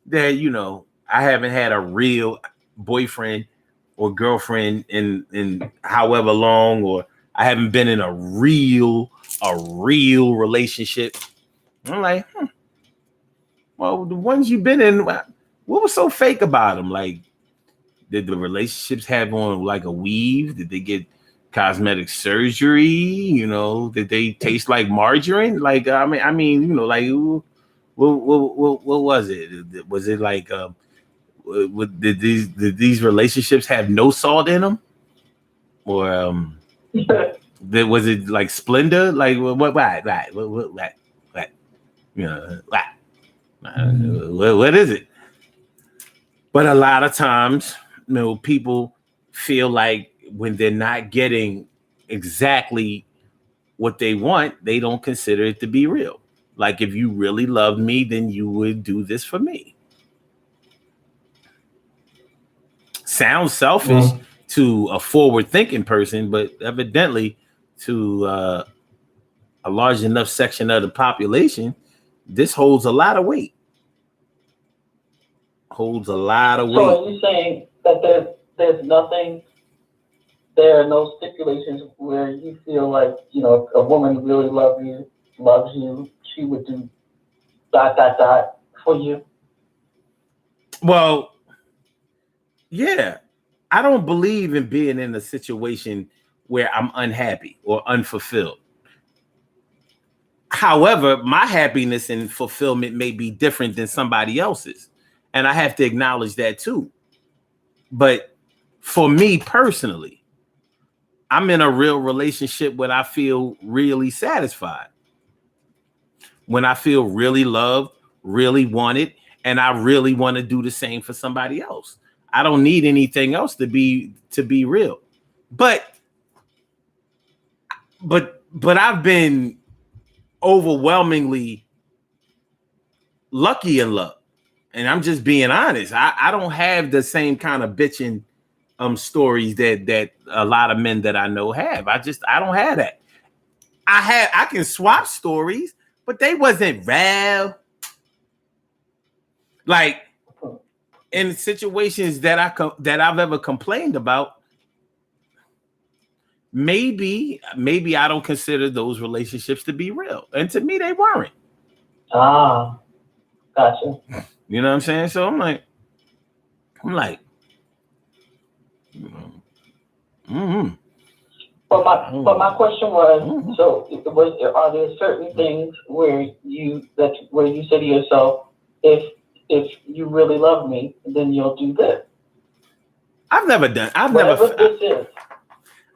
that, I haven't had a real boyfriend or girlfriend in however long, or I haven't been in a real relationship. I'm like, well, the ones you've been in, what was so fake about them? Like, did the relationships have on like a weave? Did they get cosmetic surgery? Did they taste like margarine? Like, like, what was it? Was it like, did these relationships have no salt in them, or was it like Splenda? Like, what is it? But a lot of times, people feel like when they're not getting exactly what they want, they don't consider it to be real. Like, if you really loved me, then you would do this for me. Sounds selfish to a forward-thinking person, but evidently to a large enough section of the population, this holds a lot of weight. Holds a lot of weight. So are you saying that there's nothing, there are no stipulations where you feel like, if a woman really loves you, she would do ... for you? Well, yeah. I don't believe in being in a situation where I'm unhappy or unfulfilled. However, my happiness and fulfillment may be different than somebody else's. And I have to acknowledge that too. But for me personally, I'm in a real relationship when I feel really satisfied. When I feel really loved, really wanted, and I really want to do the same for somebody else. I don't need anything else to be real. But I've been overwhelmingly lucky in love. And I'm just being honest. I don't have the same kind of bitching stories that a lot of men that I know have. I don't have that. I can swap stories, but they wasn't real. Like, in situations that I've ever complained about, maybe I don't consider those relationships to be real, and to me they weren't. Ah, gotcha. You know what I'm saying? So I'm like, you know, mm-hmm. But my question was, Mm-hmm. so are there certain things where you say to yourself, if you really love me, then you'll do this. I've never done. Whatever this is.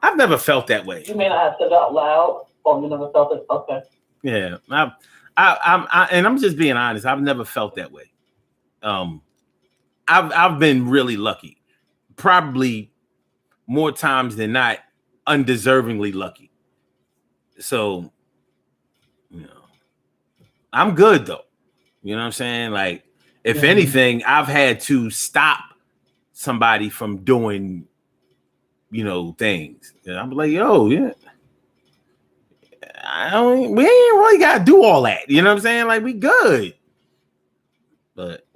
I've never felt that way. You may not have said it out loud, or you never felt it. Okay. Yeah, and I'm just being honest. I've never felt that way. Um, I've been really lucky, probably more times than not, undeservingly lucky. So, you know, I'm good though. You know what I'm saying? Like, if anything, I've had to stop somebody from doing, things. And I'm like, yo, yeah. We ain't really gotta do all that. You know what I'm saying? Like, we good. But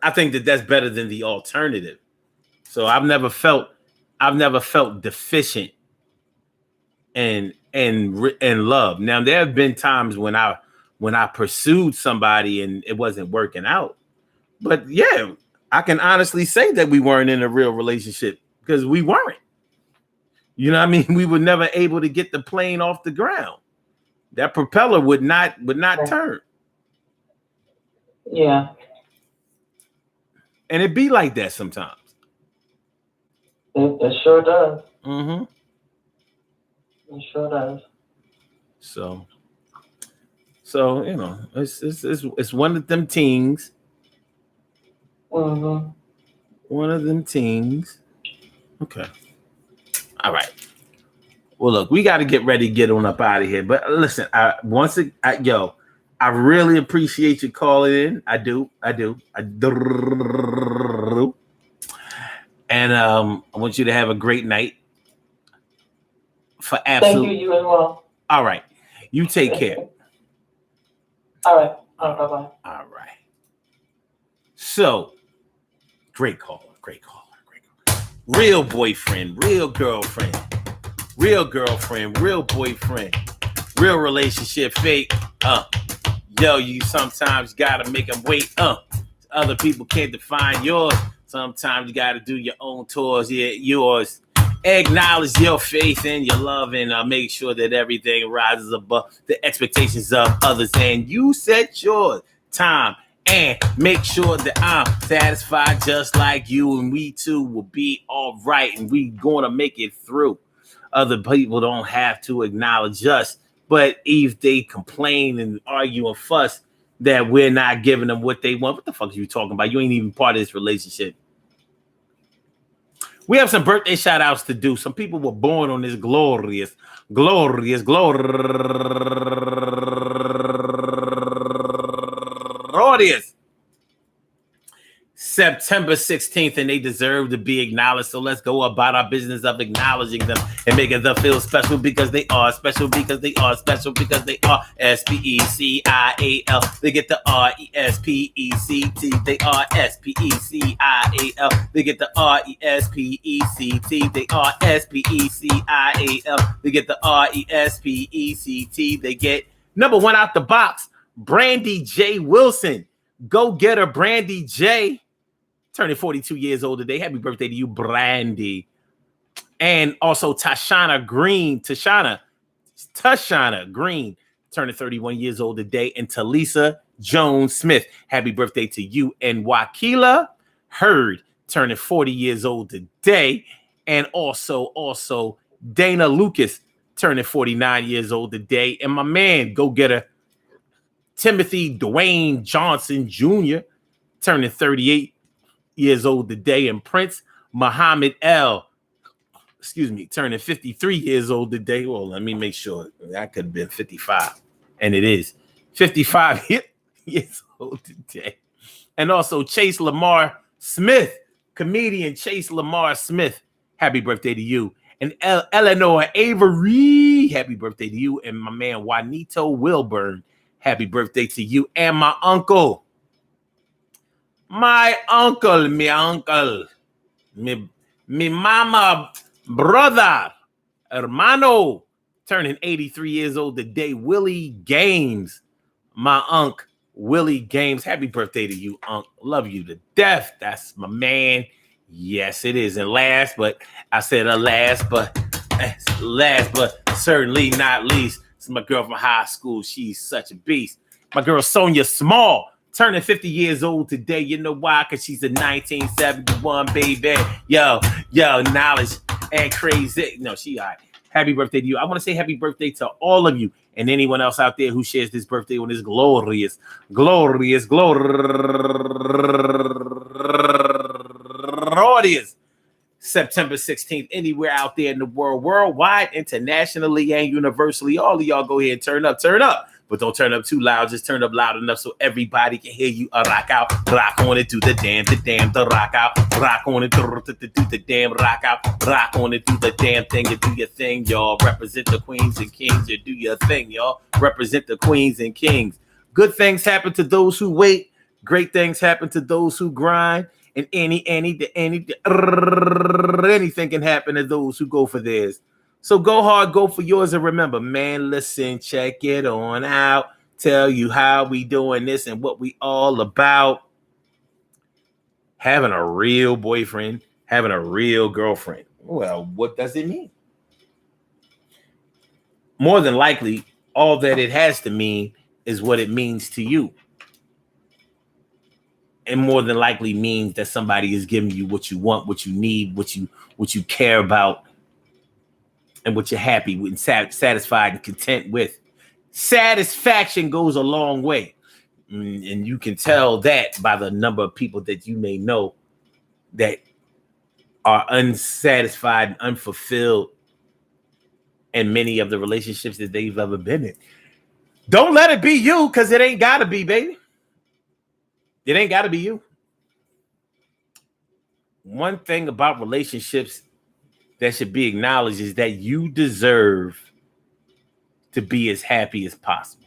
I think that's better than the alternative. So I've never felt deficient in love. Now there have been times when I pursued somebody and it wasn't working out. But yeah, I can honestly say that we weren't in a real relationship because we weren't. You know what I mean? We were never able to get the plane off the ground. That propeller would not turn. Yeah. And it be like that sometimes. It sure does. Mm-hmm. It sure does. So it's one of them things. Mm-hmm. One of them things. Okay. All right. Well, look, we got to get ready to get on up out of here. But listen, I really appreciate you calling in. I do. And I want you to have a great night. For absolute. Thank you as well. All right. You take care. All right. Bye-bye. All right. So, great caller. Real boyfriend, real girlfriend, real boyfriend, real relationship fake. Yo, you sometimes gotta make them wait. Other people can't define yours. Sometimes you gotta do your own tours. Yeah, yours. Acknowledge your faith and your love, and make sure that everything rises above the expectations of others. And you set your time and make sure that I'm satisfied just like you, and we too will be all right, and we gonna make it through. Other people don't have to acknowledge us, but if they complain and argue and fuss that we're not giving them what they want, what the fuck are you talking about? You ain't even part of this relationship. We have some birthday shout outs to do. Some people were born on this glorious September 16th, and they deserve to be acknowledged. So let's go about our business of acknowledging them and making them feel special because they are special, because they are special, because they are SPECIAL. They get the RESPECT. They are SPECIAL. They get the RESPECT. They are SPECIAL. They get the RESPECT. They get number one out the box, Brandy J. Wilson. Go get her, Brandy J. Turning 42 years old today. Happy birthday to you, Brandy. And also Tashana Green, turning 31 years old today. And Talisa Jones Smith. Happy birthday to you. And Wakila Hurd, turning 40 years old today. And also Dana Lucas, turning 49 years old today. And my man, go get her, Timothy Dwayne Johnson Jr., turning 38 years old today. And Prince Muhammad turning 53 years old today. Well, let me make sure. That could have been 55. And it is 55 years old today. And also Chase Lamar Smith, comedian Chase Lamar Smith. Happy birthday to you. And Eleanor Avery, happy birthday to you. And my man Juanito Wilburn, happy birthday to you. And my uncle, my mama, brother, hermano, turning 83 years old today, Willie Games. My unc, Willie Games. Happy birthday to you, unc. Love you to death. That's my man. Yes, it is. And last, but I said last, but certainly not least, it's my girl from high school. She's such a beast. My girl Sonia Small, turning 50 years old today. You know why? Because she's a 1971 baby. Yo, knowledge and crazy. No, she all right. Happy birthday to you. I want to say happy birthday to all of you and anyone else out there who shares this birthday on this glorious September 16th, anywhere out there in the world, worldwide, internationally, and universally. All of y'all go ahead and turn up. But don't turn up too loud. Just turn up loud enough so everybody can hear you. Rock out, rock on it, do the damn, the rock out, rock on it, do the damn, rock out, rock on it, do the damn thing, you do your thing, y'all. Represent the queens and kings, you do your thing, y'all. Represent the queens and kings. Good things happen to those who wait. Great things happen to those who grind. And anything can happen to those who go for theirs. So go hard, go for yours, and remember, man, listen, check it on out. Tell you how we doing this and what we all about. Having a real boyfriend, having a real girlfriend. Well, what does it mean? More than likely, all that it has to mean is what it means to you. And more than likely means that somebody is giving you what you want, what you need, what you care about, and what you're happy with and satisfied and content with. Satisfaction goes a long way. And you can tell that by the number of people that you may know that are unsatisfied and unfulfilled in many of the relationships that they've ever been in. Don't let it be you, because it ain't got to be, baby. It ain't got to be you. One thing about relationships that should be acknowledged is that you deserve to be as happy as possible.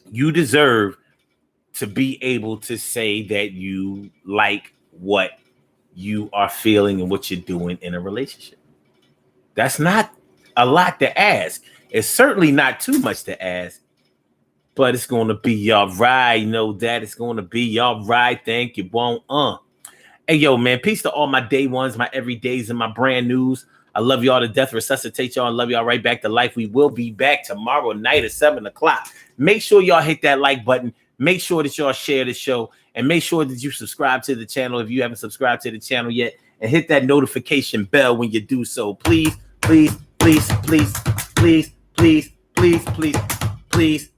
You deserve to be able to say that you like what you are feeling and what you're doing in a relationship. That's not a lot to ask. It's certainly not too much to ask, but it's going to be all right. You know that it's going to be all right. Thank you. Won't. Hey, yo, man, peace to all my day ones, my everydays, and my brand news. I love y'all to death, resuscitate y'all, and love y'all right back to life. We will be back tomorrow night at 7 o'clock. Make sure y'all hit that like button. Make sure that y'all share the show, and make sure that you subscribe to the channel if you haven't subscribed to the channel yet, and hit that notification bell when you do so. Please, please, please, please, please, please, please, please, please,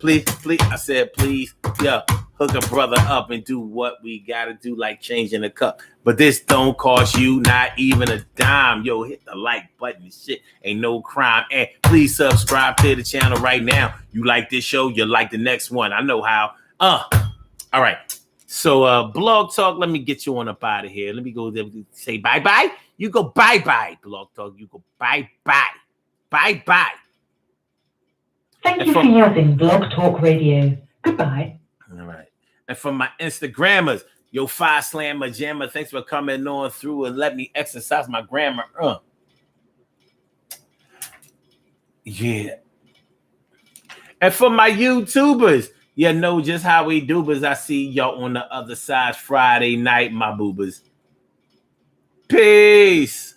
please, please. I said, please, yeah. Hook a brother up and do what we gotta do, like changing a cup. But this don't cost you not even a dime. Yo, hit the like button. Shit ain't no crime. And please subscribe to the channel right now. You like this show, you like the next one. I know how. All right. So Blog Talk, let me get you on up out of here. Let me go there and say bye-bye. You go bye-bye, Blog Talk. You go bye-bye. Bye-bye. Thank you for using Blog Talk Radio. Goodbye. All right. And from my Instagrammers, yo, Fire Slammer Jammer, thanks for coming on through and let me exercise my grammar. Yeah. And for my YouTubers, you know just how we do, but I see y'all on the other side Friday night, my boobers. Peace.